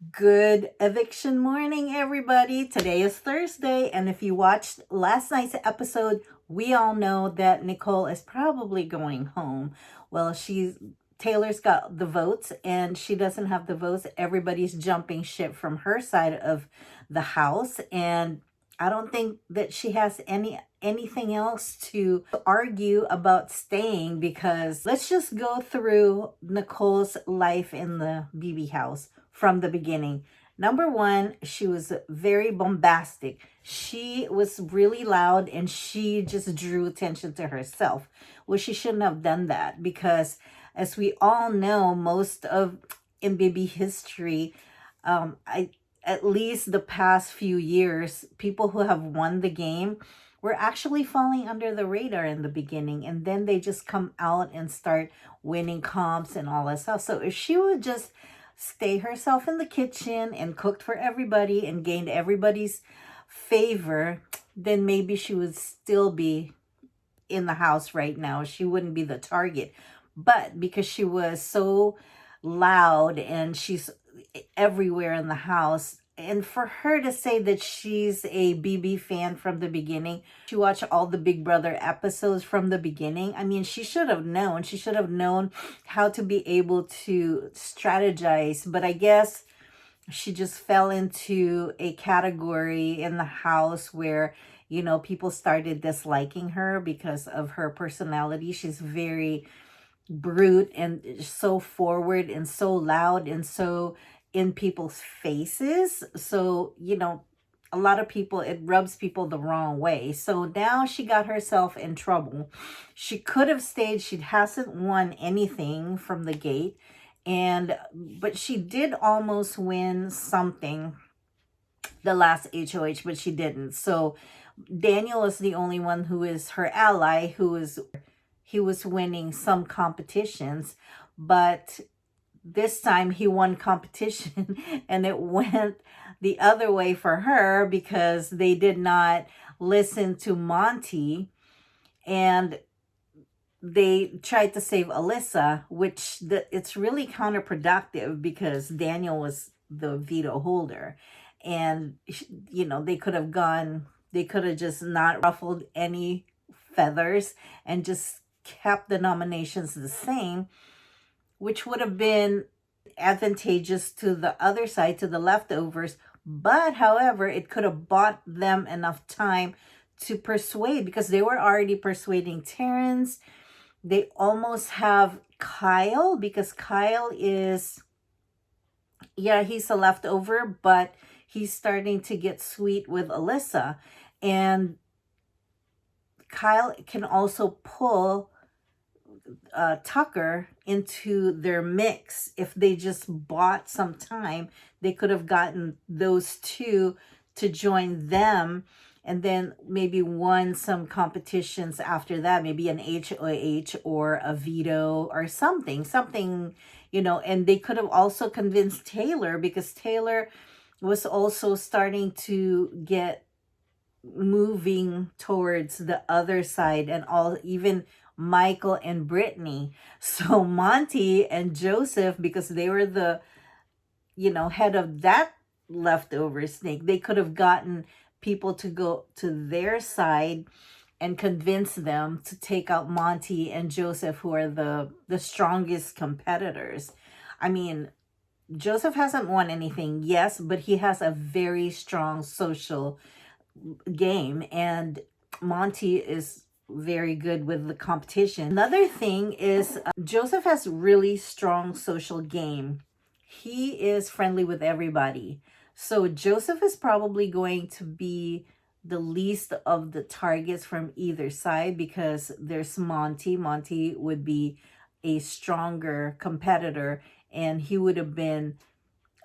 Good eviction morning, everybody. Today is Thursday, and if you watched last night's episode, we all know that Nicole is probably going home. Well, Taylor's got the votes, and she doesn't have the votes. Everybody's jumping ship from her side of the house, and I don't think that she has anything else to argue about staying, because let's just go through Nicole's life in the BB house from the beginning. Number one, she was very bombastic. She was really loud and she just drew attention to herself. Well, she shouldn't have done that because, as we all know, most of in BB history, I at least the past few years, people who have won the game were actually falling under the radar in the beginning, and then they just come out and start winning comps and all that stuff. So if she would just stay herself in the kitchen and cooked for everybody and gained everybody's favor, then maybe she would still be in the house right now. She wouldn't be the target. But because she was so loud and she's everywhere in the house, and for her to say that she's a BB fan from the beginning, she watched all the Big Brother episodes from the beginning. I mean, she should have known. She should have known how to be able to strategize. But I guess she just fell into a category in the house where, people started disliking her because of her personality. She's very brute and so forward and so loud and so in people's faces. So, a lot of people, it rubs people the wrong way. So now she got herself in trouble. She could have stayed. She hasn't won anything from the gate. But she did almost win something the last HOH, but she didn't. So Daniel is the only one who is her ally, he was winning some competitions, but this time he won competition and it went the other way for her because they did not listen to Monty, and they tried to save Alyssa, which it's really counterproductive because Daniel was the veto holder. And they could have just not ruffled any feathers and just kept the nominations the same, which would have been advantageous to the other side, to the leftovers. But however, it could have bought them enough time to persuade, because they were already persuading Terrence. They almost have Kyle, because Kyle is, yeah, he's a leftover, but he's starting to get sweet with Alyssa. And Kyle can also pull Tucker into their mix. If they just bought some time, they could have gotten those two to join them, and then maybe won some competitions after that, maybe an HOH or a veto or something, and they could have also convinced Taylor, because Taylor was also starting to get moving towards the other side, and all, even Michael and Brittany. So Monty and Joseph, because they were the, head of that leftover snake, they could have gotten people to go to their side and convince them to take out Monty and Joseph, who are the strongest competitors. I mean, Joseph hasn't won anything, yes, but he has a very strong social game, and Monty is very good with the competition. Another thing is, Joseph has really strong social game. He is friendly with everybody. So Joseph is probably going to be the least of the targets from either side, because there's Monty. Monty would be a stronger competitor, and he would have been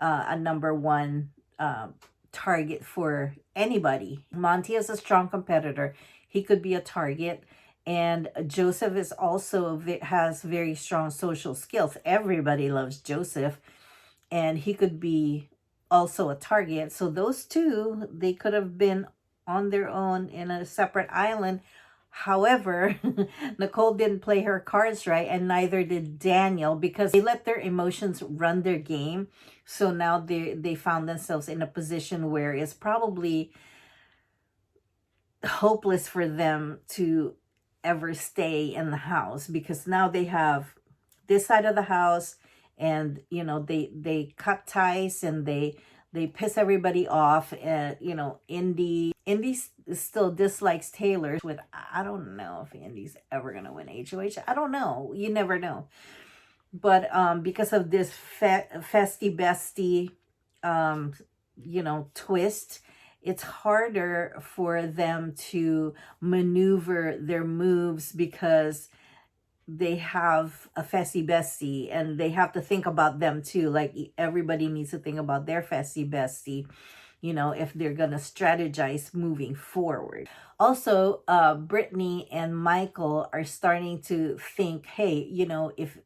a number one target for anybody. Monty is a strong competitor. He could be a target. And Joseph is also has very strong social skills. Everybody loves Joseph, and he could be also a target. So those two, they could have been on their own in a separate island. However, Nicole didn't play her cards right, and neither did Daniel, because they let their emotions run their game. So now they found themselves in a position where it's probably hopeless for them to ever stay in the house, because now they have this side of the house, and they cut ties, and they piss everybody off. And Indy still dislikes Taylor. With I don't know if Indy's ever gonna win HOH. I don't know, you never know. But because of this festy bestie twist, it's harder for them to maneuver their moves, because they have a festy bestie, and they have to think about them too. Like, everybody needs to think about their festy bestie, if they're gonna strategize moving forward. Also, Brittany and Michael are starting to think, hey, if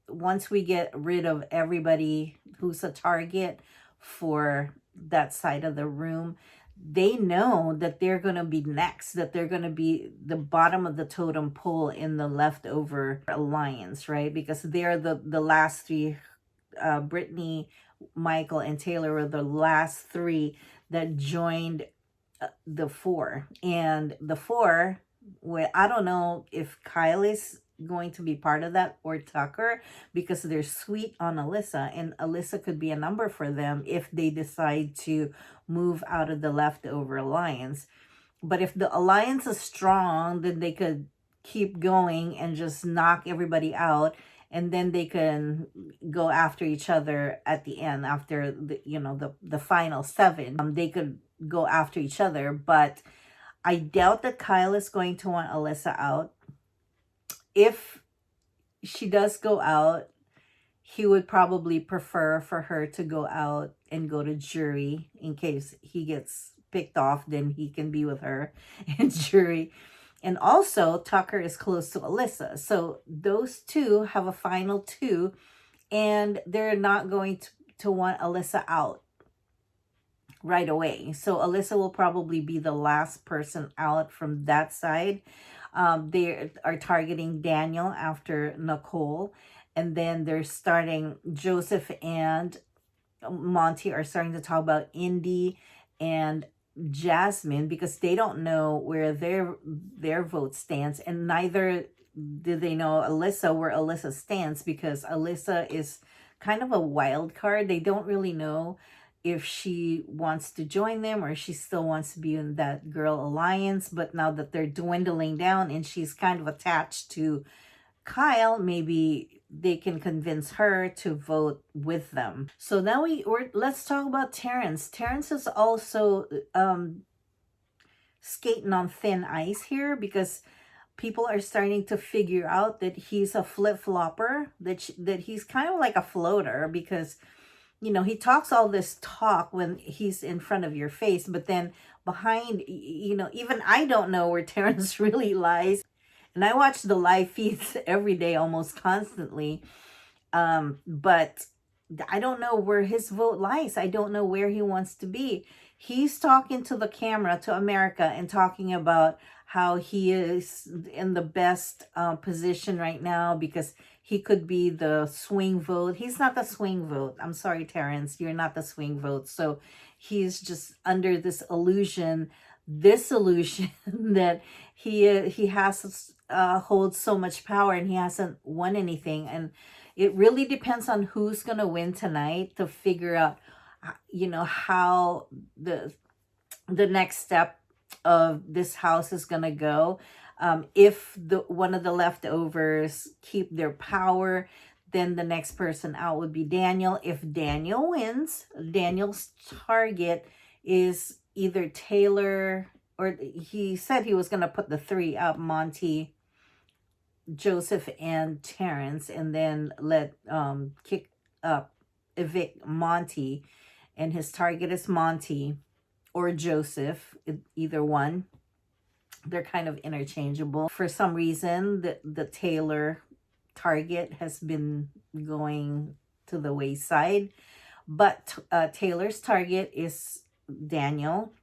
once we get rid of everybody who's a target for that side of the room, they know that they're going to be next, that they're going to be the bottom of the totem pole in the leftover alliance, right? Because they're the last three. Brittany, Michael, and Taylor were the last three that joined the four. And the four, well, I don't know if Kyle is going to be part of that, or Tucker, because they're sweet on Alyssa, and Alyssa could be a number for them if they decide to move out of the leftover alliance. But if the alliance is strong, then they could keep going and just knock everybody out, and then they can go after each other at the end, after the final seven. They could go after each other. But I doubt that Kyle is going to want Alyssa out. If she does go out, he would probably prefer for her to go out and go to jury. In case he gets picked off, then he can be with her in jury. And also, Tucker is close to Alyssa. So those two have a final two, and they're not going to want Alyssa out right away. So Alyssa will probably be the last person out from that side. They are targeting Daniel after Nicole. And then they're starting, Joseph and Monty are starting to talk about Indy and Jasmine, because they don't know where their vote stands. And neither do they know Alyssa, where Alyssa stands, because Alyssa is kind of a wild card. They don't really know if she wants to join them, or she still wants to be in that girl alliance. But now that they're dwindling down and she's kind of attached to Kyle, maybe they can convince her to vote with them. So now let's talk about Terrence. Terrence is also skating on thin ice here, because people are starting to figure out that he's a flip-flopper, that he's kind of like a floater, because he talks all this talk when he's in front of your face, but then behind, even I don't know where Terrence really lies. And I watch the live feeds every day, almost constantly. But I don't know where his vote lies. I don't know where he wants to be. He's talking to the camera, to America, and talking about how he is in the best position right now, because he could be the swing vote. He's not the swing vote. I'm sorry, Terrence, you're not the swing vote. So he's just under this illusion that he has holds so much power, and he hasn't won anything. And it really depends on who's going to win tonight to figure out how the next step of this house is going to go. If one of the leftovers keep their power, then the next person out would be Daniel. If Daniel wins, Daniel's target is either Taylor, or he said he was going to put the three up, Monty, Joseph, and Terrence, and then let evict Monty, and his target is Monty or Joseph, either one. They're kind of interchangeable. For some reason, the Taylor target has been going to the wayside, but Taylor's target is Daniel.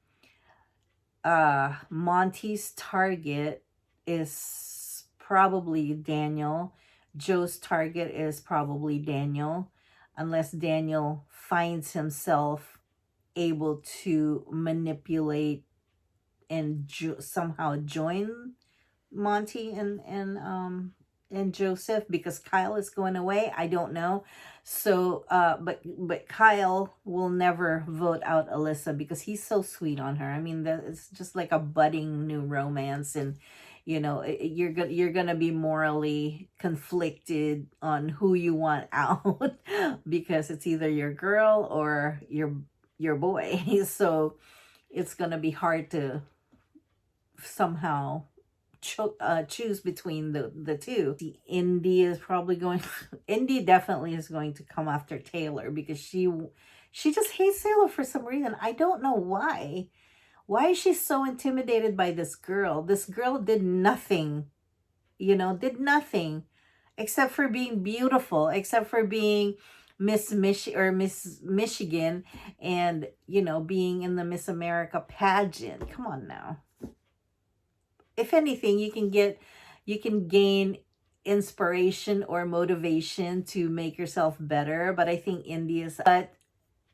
Monty's target is probably Daniel. Joe's target is probably Daniel, unless Daniel finds himself able to manipulate and somehow join Monty and Joseph, because Kyle is going away. I don't know. So but Kyle will never vote out Alyssa because he's so sweet on her. I mean, that it's just like a budding new romance, and you're gonna be morally conflicted on who you want out because it's either your girl or your boy. So it's gonna be hard to somehow choose between the two. The Indy is probably going. Indy definitely is going to come after Taylor because she just hates Taylor for some reason. I don't know why. Why is she so intimidated by this girl? This girl did nothing, did nothing except for being beautiful, except for being Miss Michigan, and being in the Miss America pageant. Come on now. If anything, you can gain inspiration or motivation to make yourself better. But I think but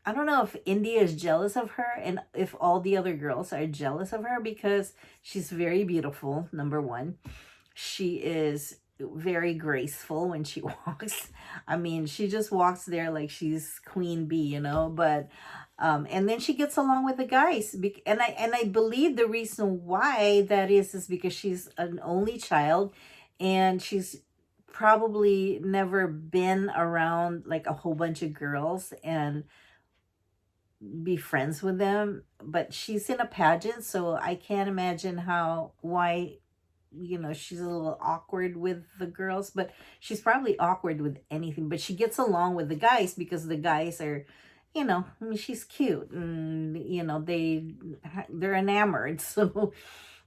I don't know if India is jealous of her and if all the other girls are jealous of her, because she's very beautiful, number one. She is very graceful when she walks. I mean, she just walks there like she's queen bee. But and then she gets along with the guys, and I believe the reason why that is because she's an only child, and she's probably never been around like a whole bunch of girls and be friends with them. But she's in a pageant, so I can't imagine why she's a little awkward with the girls. But she's probably awkward with anything, but she gets along with the guys because the guys are, I mean, she's cute, and they're enamored. So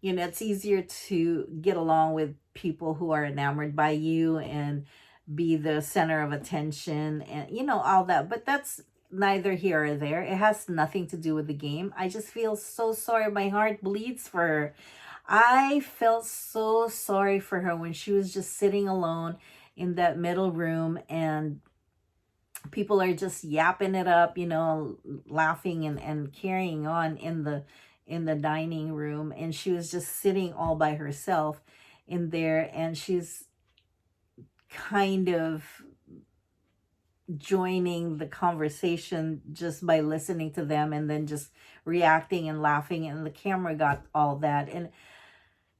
it's easier to get along with people who are enamored by you and be the center of attention, and all that. But that's neither here or there. It has nothing to do with the game. I just feel so sorry. My heart bleeds for her. I felt so sorry for her when she was just sitting alone in that middle room, and people are just yapping it up, laughing and carrying on in the dining room, and she was just sitting all by herself in there, and she's kind of joining the conversation just by listening to them, and then just reacting and laughing, and the camera got all that. And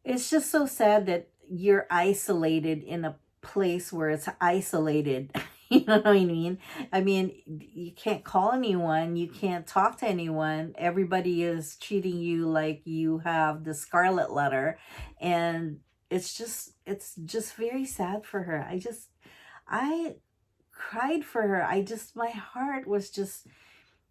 it's just so sad that you're isolated in a place where it's isolated. You know what I mean? I mean, you can't call anyone, you can't talk to anyone. Everybody is treating you like you have the scarlet letter, and it's just very sad for her. I cried for her. My heart was just,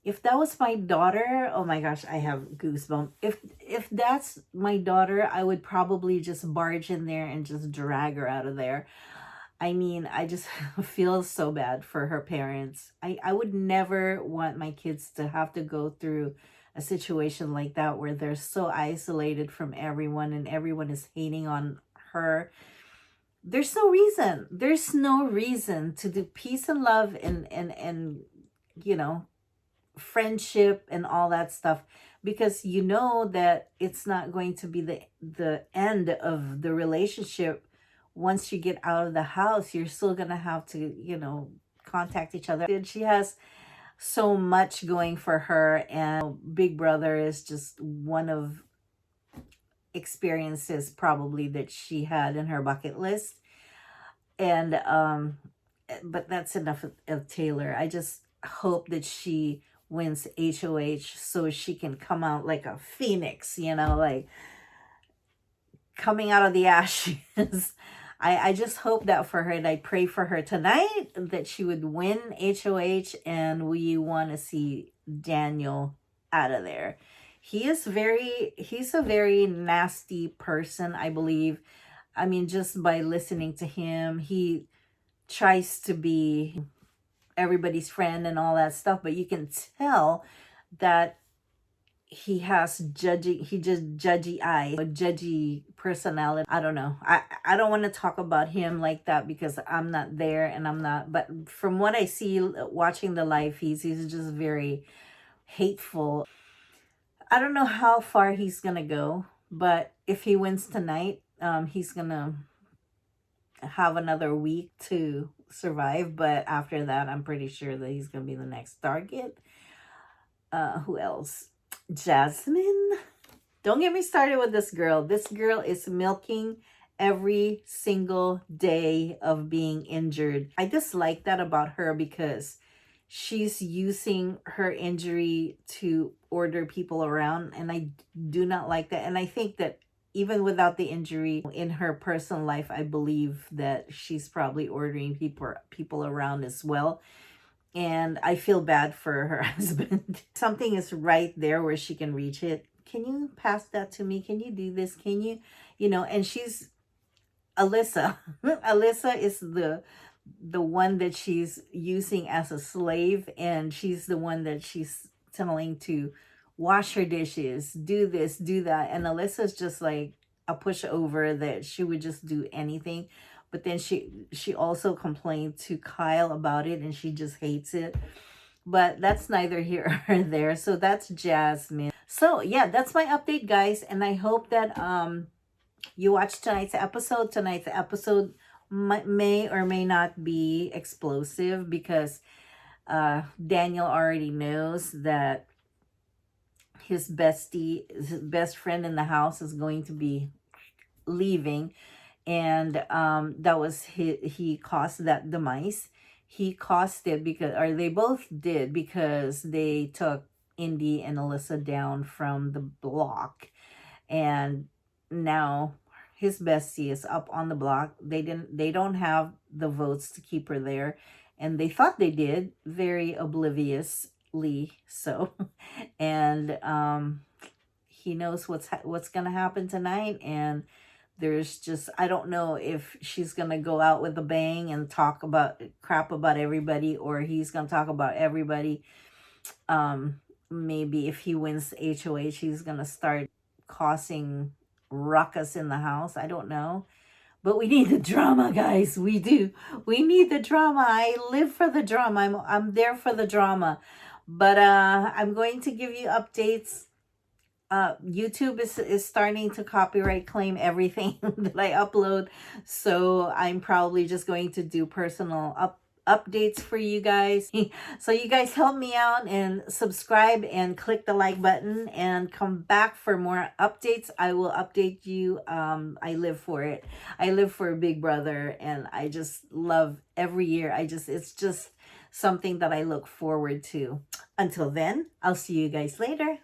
if that was my daughter, oh my gosh, I have goosebumps. If that's my daughter, I would probably just barge in there and just drag her out of there. I mean, I just feel so bad for her parents. I would never want my kids to have to go through a situation like that where they're so isolated from everyone and everyone is hating on her. There's no reason. There's no reason to do peace and love and you know friendship and all that stuff, because that it's not going to be the end of the relationship. Once you get out of the house, you're still gonna have to contact each other. And she has so much going for her, and Big Brother is just one of experiences probably that she had in her bucket list. And but that's enough of Taylor. I just hope that she wins HOH so she can come out like a phoenix, like coming out of the ashes. I just hope that for her, and I pray for her tonight that she would win HOH, and we want to see Daniel out of there. He's a very nasty person, I believe. I mean, just by listening to him, he tries to be everybody's friend and all that stuff, but you can tell that he has judgy eyes, a judgy personality. I don't know. I don't want to talk about him like that because I'm not there and I'm not, but from what I see watching the live feeds, he's just very hateful. I don't know how far he's gonna go, but if he wins tonight, he's gonna have another week to survive. But after that, I'm pretty sure that he's gonna be the next target. Who else? Jasmine. Don't get me started with this girl. This girl is milking every single day of being injured. I dislike that about her because she's using her injury to order people around, and I do not like that. And I think that even without the injury in her personal life, I believe that she's probably ordering people around as well. And I feel bad for her husband. Something is right there where she can reach it. Can you pass that to me? Can you do this? Can you, and she's Alyssa. Alyssa is the one that she's using as a slave, and she's the one that she's telling to wash her dishes, do this, do that. And Alyssa's just like a pushover that she would just do anything. But then she also complained to Kyle about it, and she just hates it. But that's neither here or there. So that's Jasmine. So yeah, that's my update, guys, and I hope that you watched tonight's episode. Tonight's episode may or may not be explosive because Daniel already knows that his best friend in the house is going to be leaving, and that was he caused that demise. He caused it because, or they both did, because they took Indy and Alyssa down from the block, and now his bestie is up on the block. They don't have the votes to keep her there, and they thought they did, very obliviously so. And he knows what's gonna happen tonight, and there's just, I don't know if she's gonna go out with a bang and talk about crap about everybody, or he's gonna talk about everybody. Maybe if he wins HOH, he's gonna start causing ruckus in the house. I don't know. But we need the drama, guys. We do. We need the drama. I live for the drama. I'm there for the drama. But I'm going to give you updates. YouTube is starting to copyright claim everything that I upload. So I'm probably just going to do personal updates for you guys. So you guys help me out and subscribe and click the like button and come back for more updates. I will update you. I live for it. I live for Big Brother, and I just love every year. It's just something that I look forward to. Until then, I'll see you guys later.